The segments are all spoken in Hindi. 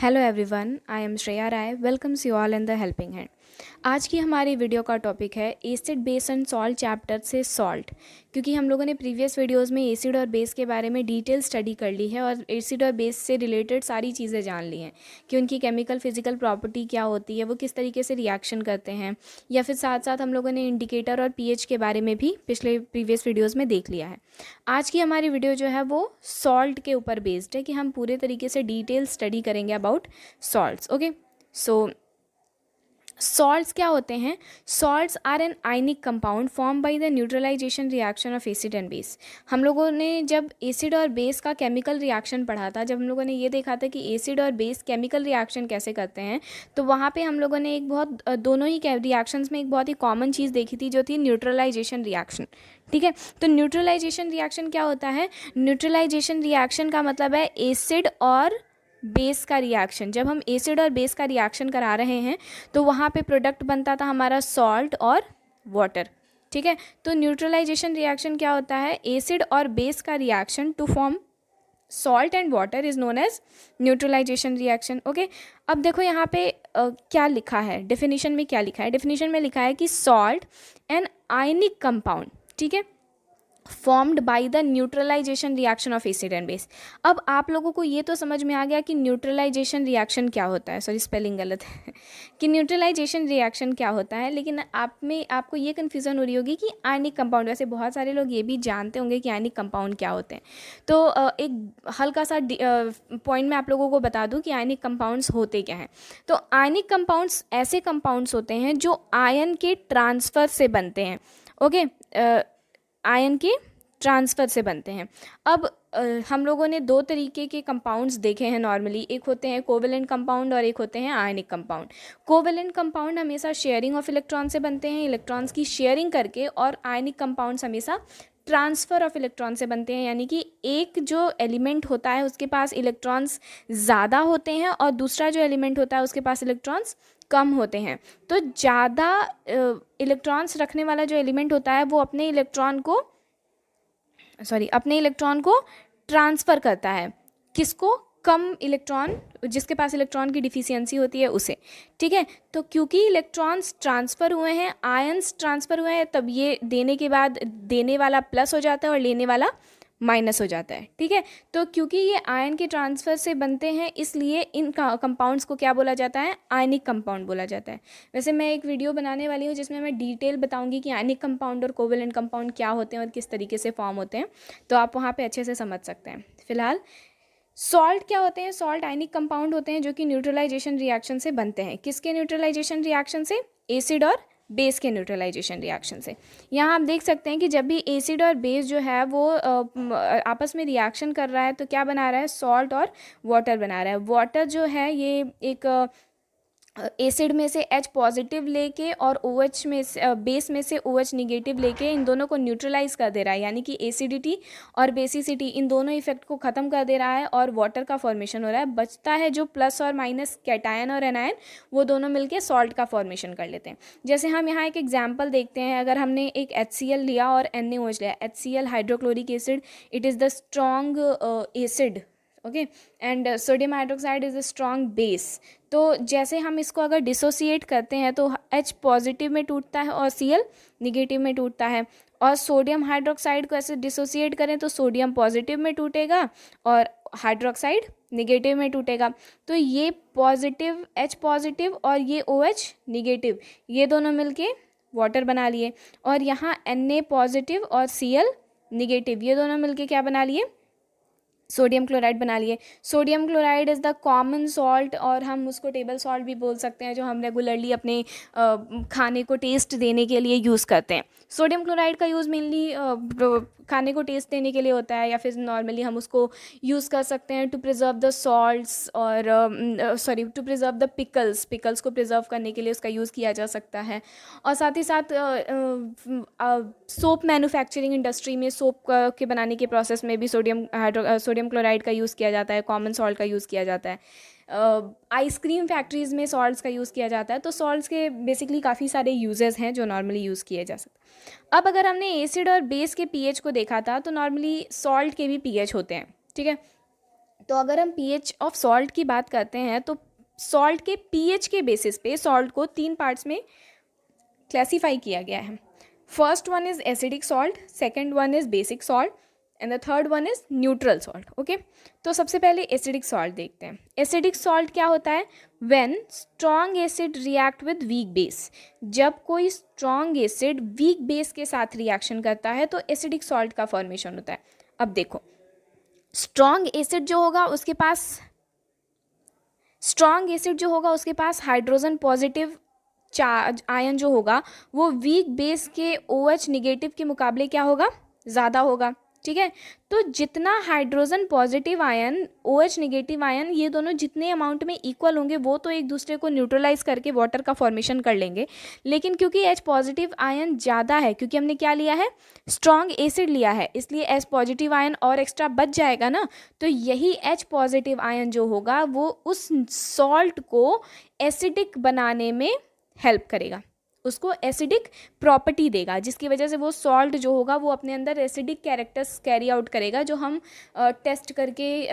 Hello everyone, I am Shreya Rai. Welcomes you all in the helping hand. आज की हमारी वीडियो का टॉपिक है acid base and salt chapter से सॉल्ट। क्योंकि हम लोगों ने प्रीवियस वीडियोस में एसिड और बेस के बारे में डिटेल स्टडी कर ली है और एसिड और बेस से रिलेटेड सारी चीज़ें जान ली हैं कि उनकी केमिकल फिजिकल प्रॉपर्टी क्या होती है, वो किस तरीके से रिएक्शन करते हैं, या फिर साथ साथ हम लोगों ने इंडिकेटर और पीएच के बारे में भी पिछले प्रीवियस वीडियोज़ में देख लिया है। आज की हमारी वीडियो जो है वो सॉल्ट के ऊपर बेस्ड है कि हम पूरे तरीके से डिटेल स्टडी करेंगे about salts. Okay, so salts क्या होते हैं? Salts are an ionic compound form by the neutralisation reaction of acid and base. हम लोगों ने जब एसिड और बेस का केमिकल रिएक्शन पढ़ा था, जब हम लोगों ने ये देखा था कि एसिड और बेस केमिकल रिएक्शन कैसे करते हैं, तो वहाँ पे हम लोगों ने एक बहुत दोनों ही रिएक्शंस में एक बहुत ही कॉमन चीज़ देखी थी जो थी न्यूट्रलाइजेशन रिएक्शन। ठीक है, तो न्यूट्रलाइजेशन रिएक्शन क्या होता है? न्यूट्रलाइजेशन रिएक्शन का मतलब है एसिड और बेस का रिएक्शन। जब हम एसिड और बेस का रिएक्शन करा रहे हैं तो वहाँ पे प्रोडक्ट बनता था हमारा सॉल्ट और वाटर। ठीक है, तो न्यूट्रलाइजेशन रिएक्शन क्या होता है? एसिड और बेस का reaction to form salt and water is known as neutralisation reaction. Okay, अब देखो यहाँ पे क्या लिखा है डेफिनेशन में। क्या लिखा है डेफिनेशन में? लिखा है कि सॉल्ट एन आयनिक कंपाउंड, ठीक है, formed by the neutralisation reaction of acid and base. अब आप लोगों को ये तो समझ में आ गया कि न्यूट्रलाइजेशन रिएक्शन क्या होता है। सॉरी, स्पेलिंग गलत है कि न्यूट्रलाइजेशन रिएक्शन क्या होता है, लेकिन आपको ये कन्फ्यूज़न हो रही होगी कि आयनिक कंपाउंड। वैसे बहुत सारे लोग ये भी जानते होंगे कि आयनिक कंपाउंड क्या होते हैं। तो एक हल्का सा पॉइंट मैं आप लोगों को बता दूं कि आयनिक कंपाउंड्स होते क्या हैं। तो आयनिक कंपाउंड्स ऐसे कंपाउंड्स होते हैं जो आयन के ट्रांसफ़र से बनते हैं। ओके, आयन के ट्रांसफ़र से बनते हैं। अब हम लोगों ने दो तरीके के कंपाउंड्स देखे हैं नॉर्मली। एक होते हैं कोवेलेंट कंपाउंड और एक होते हैं आयनिक कंपाउंड। कोवेलेंट कंपाउंड हमेशा शेयरिंग ऑफ इलेक्ट्रॉन से बनते हैं, इलेक्ट्रॉन्स की शेयरिंग करके, और आयनिक कंपाउंड्स हमेशा ट्रांसफ़र ऑफ इलेक्ट्रॉन से बनते हैं, यानी कि एक जो एलिमेंट होता है उसके पास इलेक्ट्रॉन्स ज़्यादा होते हैं और दूसरा जो एलिमेंट होता है उसके पास इलेक्ट्रॉन्स कम होते हैं। तो ज़्यादा इलेक्ट्रॉन्स रखने वाला जो एलिमेंट होता है वो अपने इलेक्ट्रॉन को ट्रांसफ़र करता है। किसको? कम इलेक्ट्रॉन, जिसके पास इलेक्ट्रॉन की डिफिशियंसी होती है उसे। ठीक है, तो क्योंकि इलेक्ट्रॉन्स ट्रांसफ़र हुए हैं, आयंस ट्रांसफ़र हुए हैं, तब ये देने के बाद देने वाला प्लस हो जाता है और लेने वाला माइनस हो जाता है। ठीक है, तो क्योंकि ये आयन के ट्रांसफ़र से बनते हैं इसलिए इन कंपाउंड्स को क्या बोला जाता है? आयनिक कंपाउंड बोला जाता है। वैसे मैं एक वीडियो बनाने वाली हूँ जिसमें मैं डिटेल बताऊंगी कि आयनिक कंपाउंड और कोवेलेंट कंपाउंड क्या होते हैं और किस तरीके से फॉर्म होते हैं, तो आप वहाँ पर अच्छे से समझ सकते हैं। फिलहाल सॉल्ट क्या होते हैं? सॉल्ट आयनिक कंपाउंड होते हैं जो कि न्यूट्रलाइजेशन रिएक्शन से बनते हैं। किसके न्यूट्रलाइजेशन रिएक्शन से? एसिड और बेस के न्यूट्रलाइजेशन रिएक्शन से। यहाँ आप देख सकते हैं कि जब भी एसिड और बेस जो है वो आपस में रिएक्शन कर रहा है तो क्या बना रहा है? सॉल्ट और वाटर बना रहा है। वाटर जो है ये एक एसिड में से H पॉजिटिव लेके और OH में से बेस में से OH निगेटिव लेके इन दोनों को न्यूट्रलाइज कर दे रहा है, यानी कि एसिडिटी और बेसिसिटी इन दोनों इफेक्ट को ख़त्म कर दे रहा है और वाटर का फॉर्मेशन हो रहा है। बचता है जो प्लस और माइनस कैटायन और एनायन, वो दोनों मिलके सॉल्ट का फॉर्मेशन कर लेते हैं। जैसे हम यहाँ एक एग्जाम्पल देखते हैं। अगर हमने एक HCl लिया और NaOH लिया, HCl hydrochloric acid, it is the strong acid, okay, and sodium hydroxide is a strong base. तो जैसे हम इसको अगर डिसोसिएट करते हैं तो H पॉजिटिव में टूटता है और Cl निगेटिव में टूटता है, और सोडियम हाइड्रोक्साइड को ऐसे डिसोसिएट करें तो सोडियम पॉजिटिव में टूटेगा और हाइड्रोक्साइड निगेटिव में टूटेगा। तो ये पॉजिटिव H पॉजिटिव और ये OH निगेटिव, ये दोनों मिलके वाटर बना लिए, और यहाँ Na पॉजिटिव और Cl निगेटिव, ये दोनों मिलके क्या बना लिए? सोडियम क्लोराइड बना लिए। Sodium chloride is the common salt, और हम उसको टेबल सॉल्ट भी बोल सकते हैं, जो हम रेगुलरली अपने खाने को टेस्ट देने के लिए यूज़ करते हैं। सोडियम क्लोराइड का यूज़ मेनली खाने को टेस्ट देने के लिए होता है, या फिर नॉर्मली हम उसको यूज़ कर सकते हैं टू प्रिजर्व द सॉल्ट्स, और टू प्रिजर्व द पिकल्स को प्रिजर्व करने के लिए उसका यूज़ किया जा सकता है। और साथ ही साथ सोप मैन्युफैक्चरिंग इंडस्ट्री में सोप के बनाने के प्रोसेस में भी सोडियम क्लोराइड का यूज़ किया जाता है, कॉमन सॉल्ट का यूज़ किया जाता है। आइसक्रीम फैक्ट्रीज़ में सॉल्ट्स का यूज़ किया जाता है। तो सॉल्ट्स के बेसिकली काफ़ी सारे यूजेस हैं जो नॉर्मली यूज़ किए जा सकते हैं। अब अगर हमने एसिड और बेस के पीएच को देखा था, तो नॉर्मली सॉल्ट के भी पीएच होते हैं। ठीक है, तो अगर हम pH ऑफ सॉल्ट की बात करते हैं तो सॉल्ट के pH के बेसिस पे सॉल्ट को 3 पार्ट्स में क्लासीफाई किया गया है. First one is acidic salt, second one is basic salt and the third one is neutral salt. Okay, तो सबसे पहले एसिडिक सॉल्ट देखते हैं. एसिडिक सॉल्ट क्या होता है? When strong acid react with weak base. जब कोई स्ट्रॉन्ग एसिड वीक बेस के साथ रिएक्शन करता है तो एसिडिक सॉल्ट का फॉर्मेशन होता है. अब देखो, स्ट्रॉन्ग एसिड जो होगा उसके पास हाइड्रोजन पॉजिटिव चार्ज आयन जो होगा वो वीक बेस के OH निगेटिव के मुकाबले क्या होगा? ज़्यादा होगा. ठीक है, तो जितना hydrogen positive ion, OH negative ion, ये दोनों जितने अमाउंट में इक्वल होंगे वो तो एक दूसरे को न्यूट्रलाइज करके वाटर का फॉर्मेशन कर लेंगे. लेकिन क्योंकि H पॉजिटिव आयन ज़्यादा है, क्योंकि हमने क्या लिया है? स्ट्रॉन्ग एसिड लिया है, इसलिए H पॉजिटिव आयन और एक्स्ट्रा बच जाएगा ना. तो यही H पॉजिटिव आयन जो होगा वो उस सॉल्ट को एसिडिक बनाने में हेल्प करेगा, उसको एसिडिक प्रॉपर्टी देगा, जिसकी वजह से वो सॉल्ट जो होगा वो अपने अंदर एसिडिक कैरेक्टर्स कैरी आउट करेगा, जो हम टेस्ट करके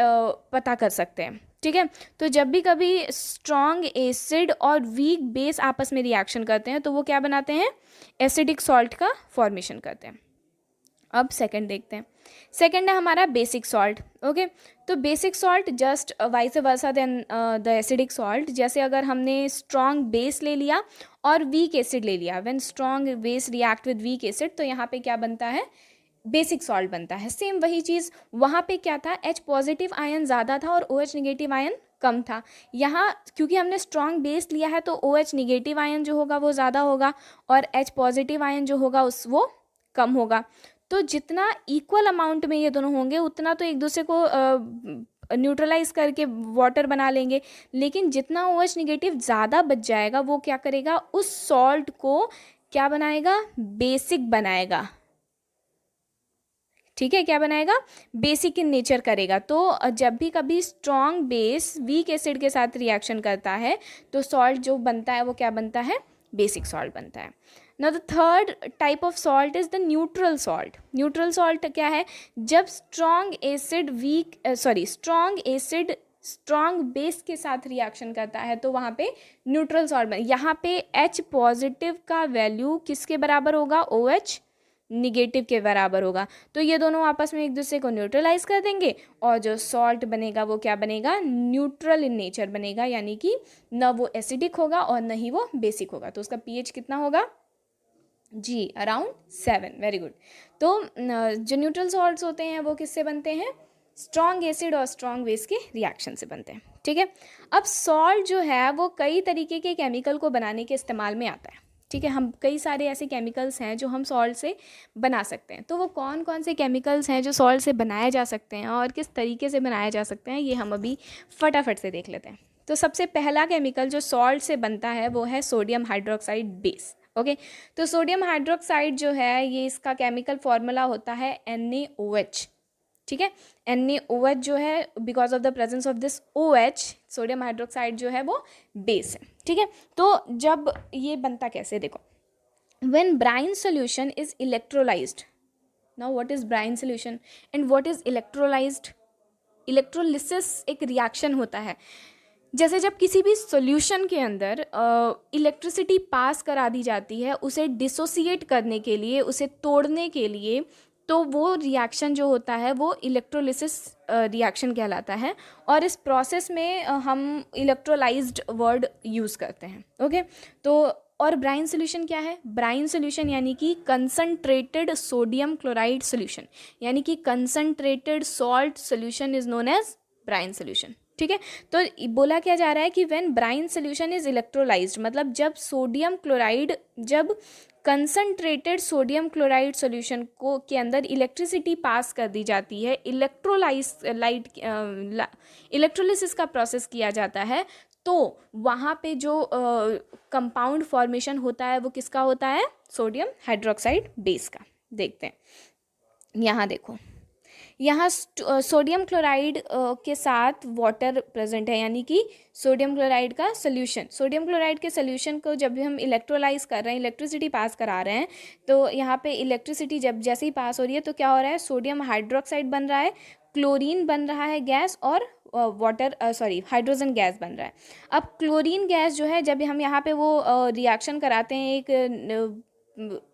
पता कर सकते हैं. ठीक है, तो जब भी कभी स्ट्रॉन्ग एसिड और वीक बेस आपस में रिएक्शन करते हैं तो वो क्या बनाते हैं? एसिडिक सॉल्ट का फॉर्मेशन करते हैं. अब सेकंड देखते हैं. सेकंड है हमारा बेसिक सॉल्ट. ओके, तो basic salt just vice versa then the acidic salt. जैसे अगर हमने स्ट्रॉन्ग बेस ले लिया और वीक एसिड ले लिया, when strong base react with weak acid, तो यहाँ पे क्या बनता है? बेसिक सॉल्ट बनता है. सेम वही चीज़, वहाँ पे क्या था? H पॉजिटिव आयन ज़्यादा था और OH निगेटिव आयन कम था. यहाँ क्योंकि हमने स्ट्रॉन्ग बेस लिया है तो OH निगेटिव आयन जो होगा वो ज़्यादा होगा और H पॉजिटिव आयन जो होगा वो कम होगा. तो जितना इक्वल अमाउंट में ये दोनों होंगे उतना तो एक दूसरे को न्यूट्रलाइज करके वाटर बना लेंगे. लेकिन जितना OH निगेटिव ज़्यादा बच जाएगा वो क्या करेगा? उस सॉल्ट को क्या बनाएगा? बेसिक बनाएगा. ठीक है, क्या बनाएगा? बेसिक इन नेचर करेगा. तो जब भी कभी स्ट्रॉन्ग बेस वीक एसिड के साथ रिएक्शन करता है तो सॉल्ट जो बनता है वो क्या बनता है? बेसिक सॉल्ट बनता है. Now the third type of salt is the neutral salt. Neutral salt क्या है? जब स्ट्रॉन्ग बेस के साथ रिएक्शन करता है तो वहाँ पे न्यूट्रल सॉल्ट बन. यहाँ पे H पॉजिटिव का वैल्यू किसके बराबर होगा? OH निगेटिव के बराबर होगा. तो ये दोनों आपस में एक दूसरे को न्यूट्रलाइज कर देंगे और जो सॉल्ट बनेगा वो क्या बनेगा? न्यूट्रल इन नेचर बनेगा, यानी कि न वो एसिडिक होगा और न ही वो बेसिक होगा. तो उसका pH कितना होगा? जी, अराउंड 7. Very good. तो जो न्यूट्रल सॉल्ट्स होते हैं वो किससे बनते हैं? स्ट्रॉन्ग एसिड और स्ट्रॉन्ग बेस के रिएक्शन से बनते हैं. ठीक है, अब सॉल्ट जो है वो कई तरीके के केमिकल को बनाने के इस्तेमाल में आता है. ठीक है, हम कई सारे ऐसे केमिकल्स हैं जो हम सॉल्ट से बना सकते हैं. तो वो कौन कौन से केमिकल्स हैं जो सॉल्ट से बनाए जा सकते हैं और किस तरीके से बनाए जा सकते हैं, ये हम अभी फटाफट से देख लेते हैं. तो सबसे पहला केमिकल जो सॉल्ट से बनता है वो है सोडियम हाइड्रोक्साइड बेस. ओके, तो सोडियम हाइड्रोक्साइड जो है ये इसका केमिकल फॉर्मूला होता है NaOH. ठीक है, NaOH जो है because of the presence of this OH, sodium hydroxide जो है वो बेस है. ठीक है, तो जब ये बनता कैसे? देखो, when brine solution is electrolysed. Now what is brine solution and what is electrolysed? Electrolysis एक रिएक्शन होता है. जैसे जब किसी भी सॉल्यूशन के अंदर इलेक्ट्रिसिटी पास करा दी जाती है उसे डिसोसिएट करने के लिए, उसे तोड़ने के लिए, तो वो रिएक्शन जो होता है वो इलेक्ट्रोलिसिस रिएक्शन कहलाता है. और इस प्रोसेस में हम इलेक्ट्रोलाइज्ड वर्ड यूज़ करते हैं. ओके, तो और ब्राइन सोल्यूशन क्या है? ब्राइन सोल्यूशन यानी कि कंसनट्रेटेड सोडियम क्लोराइड सोल्यूशन, यानी कि concentrated salt solution is known as brine solution. ठीक है, तो बोला क्या जा रहा है कि when brine solution is electrolysed, मतलब जब कंसनट्रेटेड सोडियम क्लोराइड सोल्यूशन को के अंदर इलेक्ट्रिसिटी पास कर दी जाती है, इलेक्ट्रोलिसिस का प्रोसेस किया जाता है, तो वहाँ पे जो कंपाउंड फॉर्मेशन होता है वो किसका होता है? सोडियम हाइड्रोक्साइड बेस का. देखते हैं, यहाँ देखो, यहाँ सोडियम क्लोराइड के साथ वाटर प्रेजेंट है, यानी कि सोडियम क्लोराइड का सोल्यूशन. सोडियम क्लोराइड के सोल्यूशन को जब भी हम इलेक्ट्रोलाइज कर रहे हैं, इलेक्ट्रिसिटी पास करा रहे हैं, तो यहाँ पे इलेक्ट्रिसिटी जब जैसे ही पास हो रही है तो क्या हो रहा है? सोडियम हाइड्रोक्साइड बन रहा है, क्लोरीन बन रहा है गैस और हाइड्रोजन गैस बन रहा है। अब क्लोरीन गैस जो है, जब हम यहाँ पे वो रिएक्शन कराते हैं, एक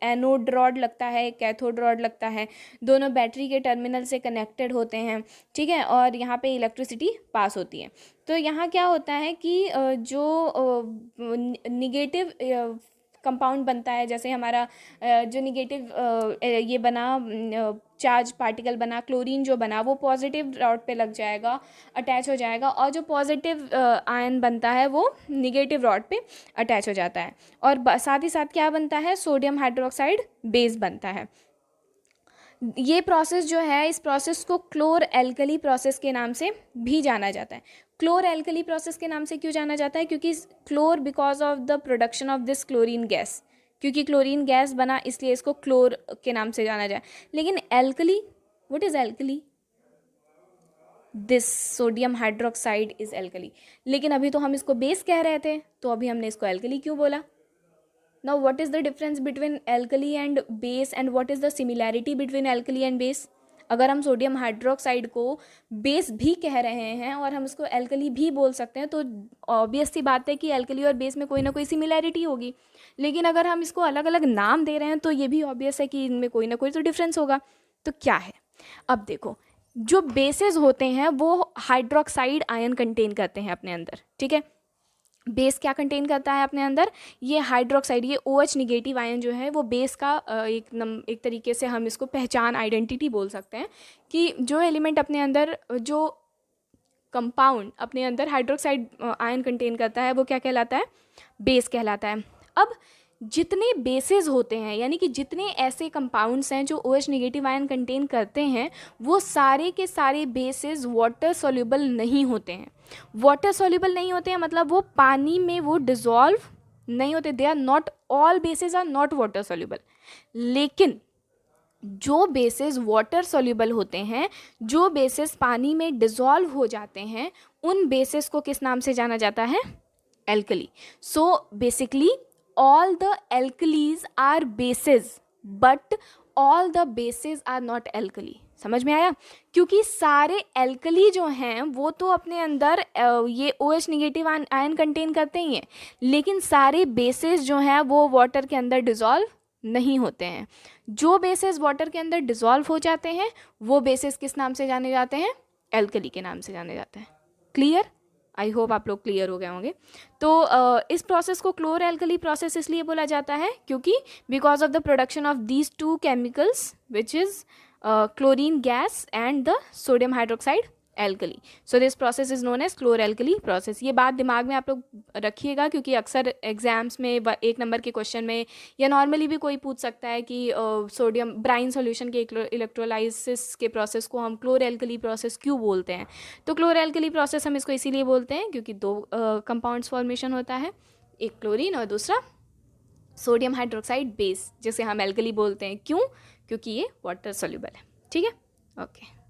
एनोड रॉड लगता है, एक कैथोड रॉड लगता है, दोनों बैटरी के टर्मिनल से कनेक्टेड होते हैं, ठीक है, और यहाँ पे इलेक्ट्रिसिटी पास होती है। तो यहाँ क्या होता है कि जो निगेटिव कंपाउंड बनता है, जैसे हमारा जो निगेटिव ये बना चार्ज पार्टिकल बना, क्लोरीन जो बना, वो पॉजिटिव रॉड पे लग जाएगा, अटैच हो जाएगा, और जो पॉजिटिव आयन बनता है वो निगेटिव रॉड पे अटैच हो जाता है। और साथ ही साथ क्या बनता है, सोडियम हाइड्रोक्साइड बेस बनता है। ये प्रोसेस जो है, इस प्रोसेस को क्लोर एल्कली प्रोसेस के नाम से भी जाना जाता है। क्लोर एल्कली प्रोसेस के नाम से क्यों जाना जाता है? क्योंकि chlor because of the production of this chlorine gas, क्योंकि क्लोरीन गैस बना इसलिए इसको क्लोर के नाम से जाना जाए। लेकिन alkali, what is alkali? This sodium hydroxide is alkali. लेकिन अभी तो हम इसको बेस कह रहे थे, तो अभी हमने इसको एल्कली क्यों बोला? Now what is the difference between alkali and base and what is the similarity between alkali and base? अगर हम सोडियम हाइड्रोक्साइड को बेस भी कह रहे हैं और हम इसको एल्कली भी बोल सकते हैं, तो ऑब्वियस सी बात है कि एल्कली और बेस में कोई ना कोई सिमिलैरिटी होगी। लेकिन अगर हम इसको अलग अलग नाम दे रहे हैं तो ये भी ऑब्वियस है कि इनमें कोई ना कोई तो डिफरेंस होगा। तो क्या है? अब देखो, जो बेसेस होते हैं वो हाइड्रोक्साइड आयन कंटेन करते हैं अपने अंदर, ठीक है। बेस क्या कंटेन करता है अपने अंदर? ये हाइड्रोक्साइड, ये OH निगेटिव आयन जो है वो बेस का एक तरीके से हम इसको पहचान, आइडेंटिटी बोल सकते हैं कि जो एलिमेंट अपने अंदर, जो कंपाउंड अपने अंदर हाइड्रोक्साइड आयन कंटेन करता है वो क्या कहलाता है? बेस कहलाता है। अब जितने बेसेस होते हैं, यानी कि जितने ऐसे कंपाउंड्स हैं जो OH निगेटिव आयन कंटेन करते हैं, वो सारे के सारे बेसेस वाटर सॉल्युबल नहीं होते हैं। वाटर सॉल्युबल नहीं होते हैं मतलब वो पानी में वो डिसॉल्व नहीं होते। They are not, all bases are not water soluble. लेकिन जो बेसेस वाटर सॉल्युबल होते हैं, जो बेसेस पानी में डिसॉल्व हो जाते हैं, उन बेसेस को किस नाम से जाना जाता है? Alkali. So basically all the alkalis are bases but all the bases are not alkali। समझ में आया? क्योंकि सारे एल्कली जो हैं वो तो अपने अंदर ये OH निगेटिव आयन कंटेन करते ही हैं, लेकिन सारे बेसेस जो हैं वो वाटर के अंदर डिसॉल्व नहीं होते हैं। जो बेसेस वाटर के अंदर डिसॉल्व हो जाते हैं वो बेसेस किस नाम से जाने जाते हैं? एल्कली के नाम से जाने जाते हैं। क्लियर? आई होप आप लोग क्लियर हो गए होंगे। तो इस प्रोसेस को क्लोर एल्कली प्रोसेस इसलिए बोला जाता है क्योंकि because of the production of these two chemicals which is chlorine gas and the sodium hydroxide alkali. So this process is known as chlor alkali process. ये बात दिमाग में आप लोग रखिएगा क्योंकि अक्सर एग्जाम्स में 1 नंबर के क्वेश्चन में या नॉर्मली भी कोई पूछ सकता है कि सोडियम ब्राइन सॉल्यूशन के इलेक्ट्रोलाइसिस के प्रोसेस को हम क्लोर एल्कली प्रोसेस क्यों बोलते हैं? तो क्लोर एल्कली प्रोसेस हम इसको इसीलिए बोलते हैं क्योंकि 2 कंपाउंड्स फॉर्मेशन होता है, एक क्लोरीन और दूसरा सोडियम हाइड्रोक्साइड बेस, जिसे हम एल्कली बोलते हैं। क्यों? क्योंकि ये वाटर सॉल्युबल है, ठीक है, ओके।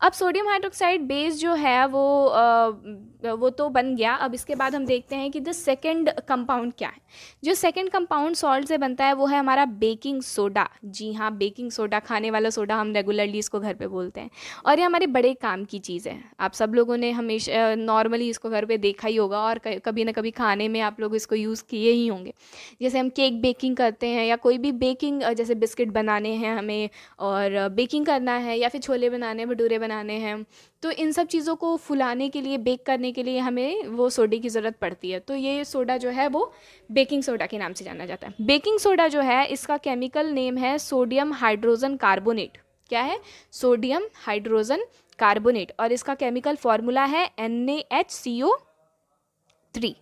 अब सोडियम हाइड्रोक्साइड बेस जो है वो तो बन गया। अब इसके बाद हम देखते हैं कि द सेकंड कंपाउंड क्या है। जो सेकंड कंपाउंड सॉल्ट से बनता है वो है हमारा बेकिंग सोडा। जी हाँ, बेकिंग सोडा, खाने वाला सोडा, हम रेगुलरली इसको घर पे बोलते हैं और ये हमारे बड़े काम की चीज़ है। आप सब लोगों ने हमेशा नॉर्मली इसको घर पे देखा ही होगा और कभी ना कभी खाने में आप लोग इसको यूज़ किए ही होंगे। जैसे हम केक बेकिंग करते हैं या कोई भी बेकिंग, जैसे बिस्किट बनाने हैं हमें और बेकिंग करना है या फिर छोले बनाने, भटूरे बनाने हैं, तो इन सब चीज़ों को फुलाने के लिए, बेक करने के लिए हमें वो सोडे की ज़रूरत पड़ती है। तो ये सोडा जो है वो बेकिंग सोडा के नाम से जाना जाता है। बेकिंग सोडा जो है इसका केमिकल नेम है सोडियम हाइड्रोजन कार्बोनेट। क्या है? Sodium hydrogen carbonate. और इसका केमिकल फॉर्मूला है NaHCO3।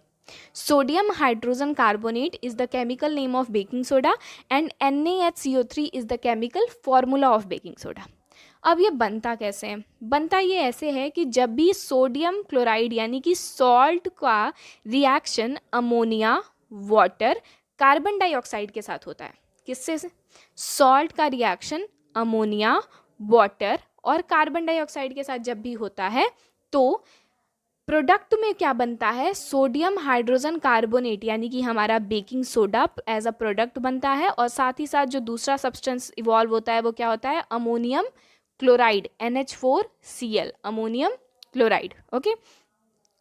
Sodium hydrogen carbonate is the chemical name of baking soda and NaHCO3 is the chemical formula of baking soda। अब ये बनता कैसे है? बनता ये ऐसे है कि जब भी सोडियम क्लोराइड यानी कि सॉल्ट का reaction ammonia, water, carbon dioxide के साथ होता है। किससे? सॉल्ट का रिएक्शन अमोनिया, वाटर और कार्बन डाइऑक्साइड के साथ जब भी होता है तो प्रोडक्ट में क्या बनता है? सोडियम हाइड्रोजन कार्बोनेट यानी कि हमारा baking soda as a product बनता है और साथ ही साथ जो दूसरा सब्सटेंस इवॉल्व होता है वो क्या होता है? Ammonium chloride NH4Cl, ammonium chloride. Okay,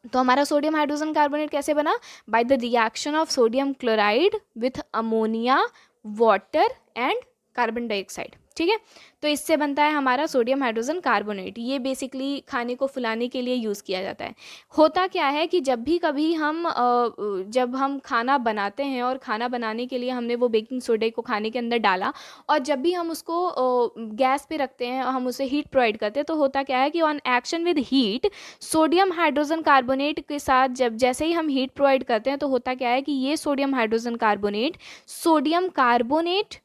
तो हमारा सोडियम हाइड्रोजन कार्बोनेट कैसे बना? By the reaction of sodium chloride with ammonia, water and carbon dioxide. ठीक है, तो इससे बनता है हमारा सोडियम हाइड्रोजन कार्बोनेट। ये बेसिकली खाने को फुलाने के लिए यूज़ किया जाता है। होता क्या है कि जब भी कभी जब हम खाना बनाते हैं और खाना बनाने के लिए हमने वो बेकिंग सोडा को खाने के अंदर डाला, और जब भी हम उसको गैस पे रखते हैं और हम उसे हीट प्रोवाइड करते हैं, तो होता क्या है कि on action with heat sodium hydrogen carbonate के साथ जब जैसे ही हम हीट प्रोवाइड करते हैं, तो होता क्या है कि ये sodium hydrogen carbonate sodium carbonate,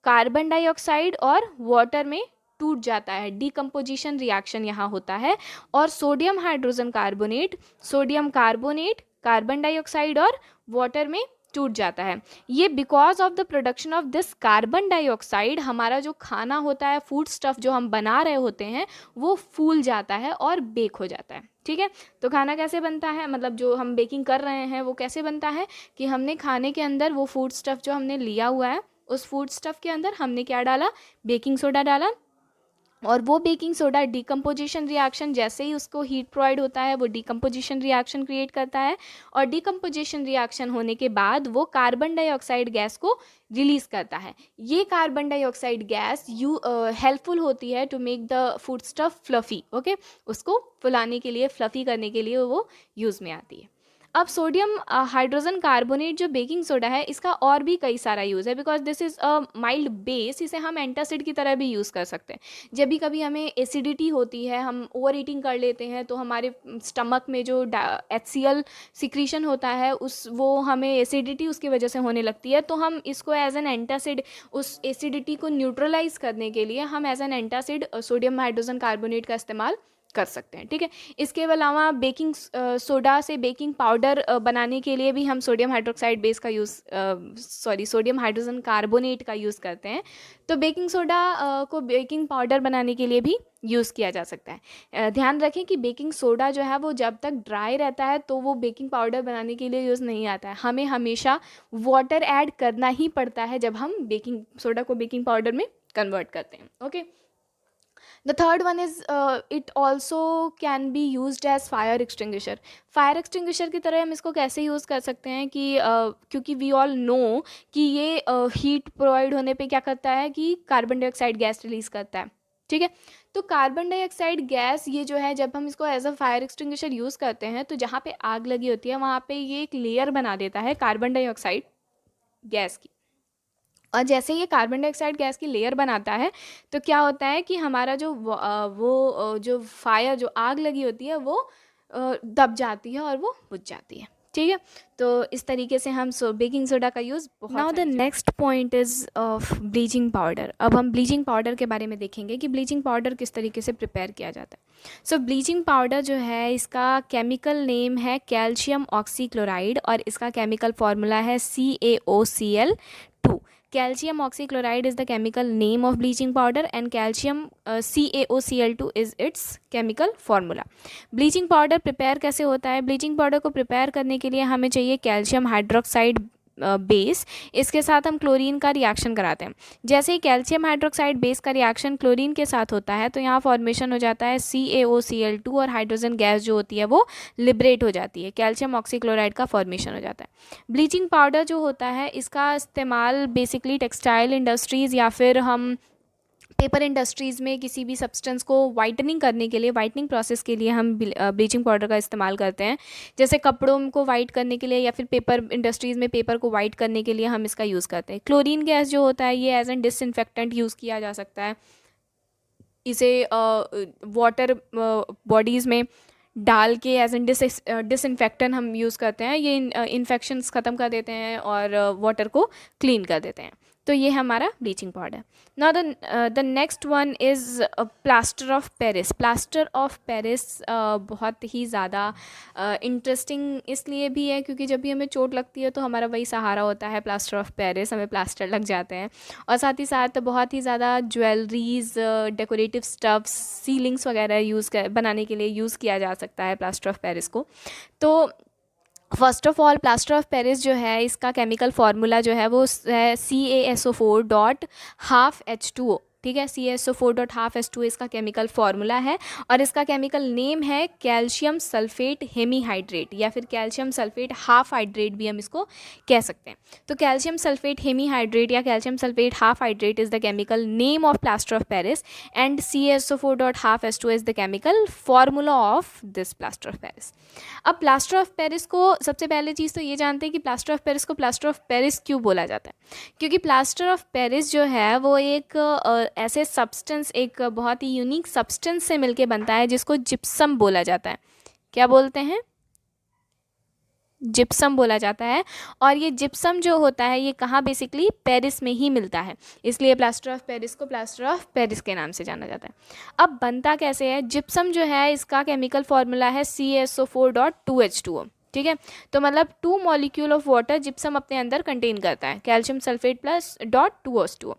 carbon dioxide और वाटर में टूट जाता है। डीकम्पोजिशन रिएक्शन यहाँ होता है, और sodium hydrogen carbonate sodium carbonate, carbon dioxide और वाटर में टूट जाता है। ये because of the production of this carbon dioxide हमारा जो खाना होता है, फूड स्टफ जो हम बना रहे होते हैं, वो फूल जाता है और बेक हो जाता है। ठीक है, तो खाना कैसे बनता है, मतलब जो हम बेकिंग कर रहे हैं वो कैसे बनता है कि हमने खाने के अंदर वो फूड स्टफ जो हमने लिया हुआ है, उस फूड स्टफ के अंदर हमने क्या डाला? बेकिंग सोडा डाला, और वो बेकिंग सोडा डिकम्पोजिशन रिएक्शन, जैसे ही उसको हीट प्रोवाइड होता है वो डिकम्पोजिशन रिएक्शन क्रिएट करता है, और डिकम्पोजिशन रिएक्शन होने के बाद वो कार्बन डाइऑक्साइड गैस को रिलीज करता है। ये कार्बन डाइऑक्साइड गैस हेल्पफुल होती है to make the food stuff fluffy. Okay, उसको फुलाने के लिए, फ्लफी करने के लिए वो यूज़ में आती है। अब सोडियम हाइड्रोजन कार्बोनेट जो बेकिंग सोडा है, इसका और भी कई सारा यूज़ है, because this is a mild base. इसे हम एंटासिड की तरह भी यूज़ कर सकते हैं। जब भी कभी हमें एसिडिटी होती है, हम ओवर ईटिंग कर लेते हैं, तो हमारे स्टमक में जो HCl सिक्रीशन होता है, वो हमें एसिडिटी उसकी वजह से होने लगती है, तो हम इसको एज एन एंटासिड, उस एसिडिटी को न्यूट्रलाइज करने के लिए हम as an antacid sodium hydrogen carbonate का इस्तेमाल कर सकते हैं। ठीक है, इसके अलावा बेकिंग सोडा से बेकिंग पाउडर बनाने के लिए भी हम सोडियम हाइड्रोक्साइड बेस का सोडियम हाइड्रोजन कार्बोनेट का यूज़ करते हैं। तो बेकिंग सोडा को बेकिंग पाउडर बनाने के लिए भी यूज़ किया जा सकता है। ध्यान रखें कि बेकिंग सोडा जो है वो जब तक ड्राई रहता है तो वो बेकिंग पाउडर बनाने के लिए यूज़ नहीं आता है। हमें हमेशा वाटर ऐड करना ही पड़ता है जब हम बेकिंग सोडा को बेकिंग पाउडर में कन्वर्ट करते हैं। Okay, The third one is it also can be used as fire extinguisher. Fire extinguisher की तरह हम इसको कैसे यूज़ कर सकते हैं कि क्योंकि वी ऑल नो कि ये हीट प्रोवाइड होने पे क्या करता है कि कार्बन डाइऑक्साइड गैस रिलीज़ करता है। ठीक है, तो कार्बन डाइऑक्साइड गैस ये जो है, जब हम इसको as a fire extinguisher use करते हैं, तो जहाँ पे आग लगी होती है वहाँ पे ये एक लेयर बना देता है कार्बन डाइऑक्साइड गैस की। और जैसे ये कार्बन डाइऑक्साइड गैस की लेयर बनाता है, तो क्या होता है कि हमारा जो फायर, जो आग लगी होती है, वो दब जाती है और वो बुझ जाती है। ठीक है, तो इस तरीके से हम बेकिंग सोडा का यूज़ बहुत। Now the next point is of bleaching powder. अब हम ब्लीचिंग पाउडर के बारे में देखेंगे कि ब्लीचिंग पाउडर किस तरीके से प्रिपेयर किया जाता है। सो ब्लीचिंग पाउडर जो है, इसका केमिकल नेम है कैल्शियम ऑक्सीक्लोराइड, और इसका केमिकल फार्मूला है CaOCl2। Calcium oxychloride is the chemical name of bleaching powder and calcium CaOCl2 is its chemical formula. Bleaching powder prepare कैसे होता है? ब्लीचिंग पाउडर को प्रिपेयर करने के लिए हमें चाहिए कैल्शियम हाइड्रोक्साइड बेस, इसके साथ हम क्लोरीन का रिएक्शन कराते हैं। जैसे ही कैल्शियम हाइड्रोक्साइड बेस का रिएक्शन क्लोरीन के साथ होता है, तो यहाँ फॉर्मेशन हो जाता है CaOCl2, और हाइड्रोजन गैस जो होती है वो लिबरेट हो जाती है, कैल्शियम ऑक्सीक्लोराइड का फॉर्मेशन हो जाता है। ब्लीचिंग पाउडर जो होता है, इसका इस्तेमाल बेसिकली टेक्सटाइल इंडस्ट्रीज़ या फिर हम पेपर इंडस्ट्रीज़ में किसी भी सब्सटेंस को वाइटनिंग करने के लिए, वाइटनिंग प्रोसेस के लिए हम ब्लीचिंग पाउडर का इस्तेमाल करते हैं। जैसे कपड़ों को वाइट करने के लिए या फिर पेपर इंडस्ट्रीज़ में पेपर को वाइट करने के लिए हम इसका यूज़ करते हैं। क्लोरीन गैस जो होता है, ये एज एन डिसइंफेक्टेंट यूज़ किया जा सकता है। इसे वाटर बॉडीज़ में डाल के एज एन डिसइंफेक्टेंट हम यूज़ करते हैं। ये इन्फेक्शंस ख़त्म कर देते हैं और वाटर को क्लीन कर देते हैं। तो ये हमारा bleaching powder. Now the next one is plaster of Paris. Plaster of Paris बहुत ही ज़्यादा इंटरेस्टिंग इसलिए भी है क्योंकि जब भी हमें चोट लगती है तो हमारा वही सहारा होता है, प्लास्टर ऑफ पेरिस। हमें प्लास्टर लग जाते हैं, और साथ ही साथ बहुत ही ज़्यादा ज्वेलरीज, डेकोरेटिव स्टफ्स, सीलिंग्स वगैरह बनाने के लिए यूज़ किया जा सकता है प्लास्टर ऑफ पेरिस को। तो first of all, plaster of Paris जो है, इसका केमिकल फार्मूला जो है वो है CaSO4.12H2O। ठीक है। CaSO4.12H2 इसका केमिकल फार्मूला है और इसका केमिकल नेम है कैल्शियम सल्फेट हेमीहाइड्रेट या फिर कैल्शियम सल्फेट हाफ हाइड्रेट भी हम इसको कह सकते हैं। तो कैल्शियम सल्फेट हेमीहाइड्रेट या calcium sulphate half hydrate is the chemical name of plaster of Paris and CaSO4.12H2 is the chemical formula of this plaster of Paris. अब प्लास्टर ऑफ पेरिस को सबसे पहले चीज़ तो ये जानते हैं कि प्लास्टर ऑफ पेरिस को प्लास्टर ऑफ पेरिस क्यों बोला जाता है, क्योंकि प्लास्टर ऑफ पेरिस जो है वो एक ऐसे सब्सटेंस, एक बहुत ही यूनिक सब्सटेंस से मिलके बनता है जिसको जिप्सम बोला जाता है। क्या बोलते हैं? जिप्सम बोला जाता है। और ये जिप्सम जो होता है ये कहाँ बेसिकली पेरिस में ही मिलता है, इसलिए प्लास्टर ऑफ पेरिस को प्लास्टर ऑफ पेरिस के नाम से जाना जाता है। अब बनता कैसे है? जिप्सम जो है इसका केमिकल फॉर्मूला है CaSO4.2H2O, ठीक है। तो मतलब 2 मॉलिक्यूल ऑफ वाटर जिप्सम अपने अंदर कंटेन करता है, कैल्शियम सल्फेट प्लस .2H2O।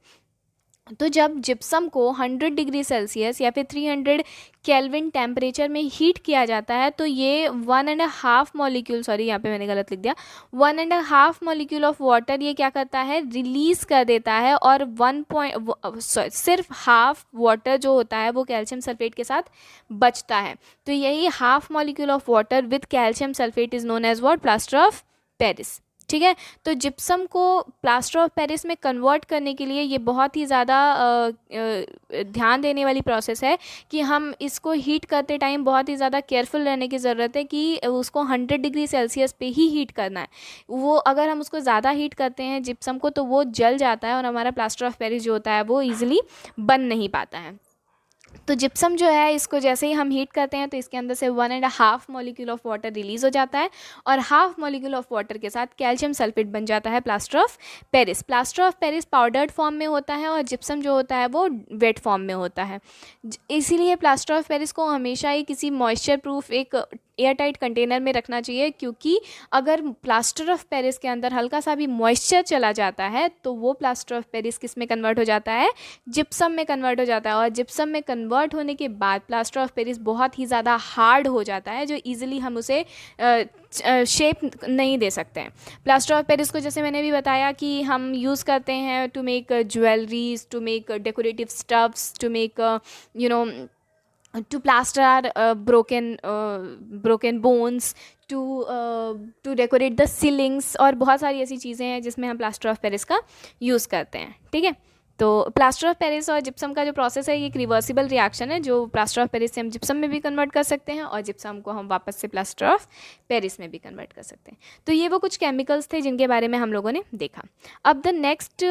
तो जब जिप्सम को 100 डिग्री सेल्सियस या फिर 300 केल्विन टेम्परेचर में हीट किया जाता है तो ये 1.5 मॉलिक्यूल, सॉरी यहाँ पे मैंने गलत लिख दिया, 1.5 मॉलिक्यूल ऑफ वाटर ये क्या करता है? रिलीज कर देता है और सिर्फ हाफ वाटर जो होता है वो कैल्शियम सल्फेट के साथ बचता है। तो यही half molecule of water with calcium sulphate is known as what? Plaster of Paris, ठीक है। तो जिप्सम को प्लास्टर ऑफ पेरिस में कन्वर्ट करने के लिए ये बहुत ही ज़्यादा ध्यान देने वाली प्रोसेस है कि हम इसको हीट करते टाइम बहुत ही ज़्यादा केयरफुल रहने की ज़रूरत है कि उसको 100 डिग्री सेल्सियस पे ही हीट करना है। वो अगर हम उसको ज़्यादा हीट करते हैं जिप्सम को तो वो जल जाता है और हमारा प्लास्टर ऑफ पेरिस जो होता है वो ईजिली बन नहीं पाता है। तो जिप्सम जो है इसको जैसे ही हम हीट करते हैं तो इसके अंदर से 1.5 मॉलिक्यूल ऑफ वाटर रिलीज़ हो जाता है और हाफ मॉलिक्यूल ऑफ वाटर के साथ कैल्शियम सल्फेट बन जाता है plaster of Paris. Plaster of Paris powdered form में होता है और जिप्सम जो होता है वो वेट फॉर्म में होता है। इसीलिए प्लास्टर ऑफ पेरिस को हमेशा ही किसी मॉइस्चर प्रूफ एक एयरटाइट कंटेनर में रखना चाहिए, क्योंकि अगर प्लास्टर ऑफ पेरिस के अंदर हल्का सा भी मॉइस्चर चला जाता है तो वो प्लास्टर ऑफ पेरिस किस में कन्वर्ट हो जाता है? जिप्सम में कन्वर्ट हो जाता है। और जिप्सम में कन्वर्ट होने के बाद प्लास्टर ऑफ पेरिस बहुत ही ज़्यादा हार्ड हो जाता है, जो ईजिली हम उसे शेप नहीं दे सकते हैं। प्लास्टर ऑफ पेरिस को जैसे मैंने भी बताया कि हम यूज़ करते हैं to make jewelleries, to make decorative stuffs, to make to plaster our broken bones, to decorate the ceilings, और बहुत सारी ऐसी चीज़ें हैं जिसमें हम प्लास्टर ऑफ पेरिस का यूज़ करते हैं, ठीक है। तो प्लास्टर ऑफ पेरिस और जिप्सम का जो प्रोसेस है ये एक रिवर्सिबल रिएक्शन है, जो प्लास्टर ऑफ पेरिस से हम जिप्सम में भी कन्वर्ट कर सकते हैं और जिप्सम को हम वापस से प्लास्टर ऑफ पेरिस में भी कन्वर्ट कर सकते हैं। तो ये वो कुछ केमिकल्स थे जिनके बारे में हम लोगों ने देखा। अब द नेक्स्ट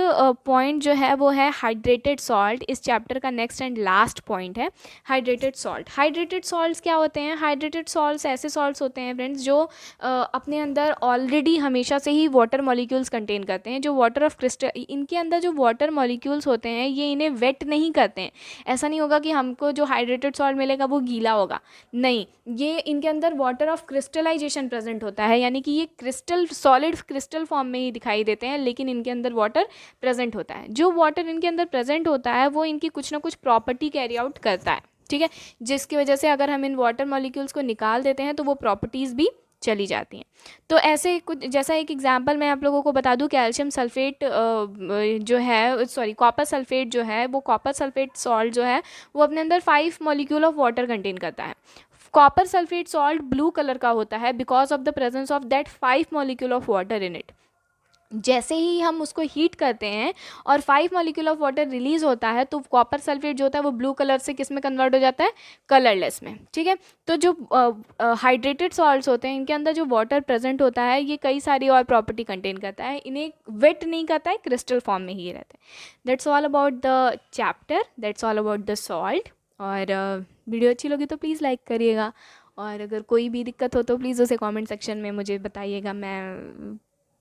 पॉइंट जो है वो है हाइड्रेटेड सॉल्ट। इस चैप्टर का नेक्स्ट एंड लास्ट पॉइंट है हाइड्रेटेड सॉल्ट। हाइड्रेटेड सॉल्ट्स क्या होते हैं? हाइड्रेटेड सॉल्ट्स ऐसे सॉल्ट्स होते हैं फ्रेंड्स जो अपने अंदर ऑलरेडी हमेशा से ही वाटर मॉलिक्यूल्स कंटेन करते हैं। जो वाटर ऑफ क्रिस्टल, इनके अंदर जो वाटर मॉलिक्यूल्स होते हैं ये इन्हें वेट नहीं करते हैं। ऐसा नहीं होगा कि हमको जो हाइड्रेटेड सॉल्ट मिलेगा वो गीला होगा, नहीं, ये इनके अंदर वाटर ऑफ क्रिस्टलाइजेशन प्रेजेंट होता है, यानी कि ये क्रिस्टल, सॉलिड क्रिस्टल फॉर्म में ही दिखाई देते हैं लेकिन इनके अंदर वाटर प्रेजेंट होता है। जो वाटर इनके अंदर प्रेजेंट होता है वो इनकी कुछ ना कुछ प्रॉपर्टी कैरी आउट करता है, ठीक है, जिसकी वजह से अगर हम इन वाटर मॉलिक्यूल्स को निकाल देते हैं तो वो प्रॉपर्टीज़ भी चली जाती हैं। तो ऐसे कुछ, जैसा एक एग्जांपल मैं आप लोगों को बता दूं, कैल्शियम सल्फेट जो है, सॉरी कॉपर सल्फेट जो है, वो कॉपर सल्फेट सॉल्ट जो है वो अपने अंदर 5 मॉलिक्यूल ऑफ वाटर कंटेन करता है। Copper sulphate salt blue colour का होता है because of the presence of that 5 molecule of water in it. जैसे ही हम उसको हीट करते हैं और 5 मॉलिक्यूल ऑफ वाटर रिलीज होता है तो कॉपर सल्फेट जो होता है वो ब्लू कलर से किस में कन्वर्ट हो जाता है? कलरलेस में, ठीक है। तो जो हाइड्रेटेड सॉल्ट्स होते हैं इनके अंदर जो वाटर प्रेजेंट होता है ये कई सारी और प्रॉपर्टी कंटेन करता है, इन्हें वेट नहीं करता है, क्रिस्टल फॉर्म में ही रहता है। That's all about the chapter, that's all about the salt. और वीडियो अच्छी लगी तो प्लीज़ लाइक करिएगा, और अगर कोई भी दिक्कत हो तो प्लीज़ उसे कमेंट सेक्शन में मुझे बताइएगा, मैं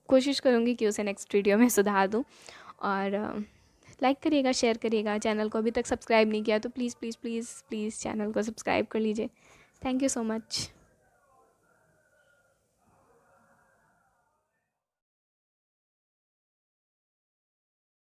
कोशिश करूँगी कि उसे नेक्स्ट वीडियो में सुधार दूँ। और लाइक करिएगा, शेयर करिएगा। चैनल को अभी तक सब्सक्राइब नहीं किया तो please please please please channel को सब्सक्राइब कर लीजिए। Thank you so much.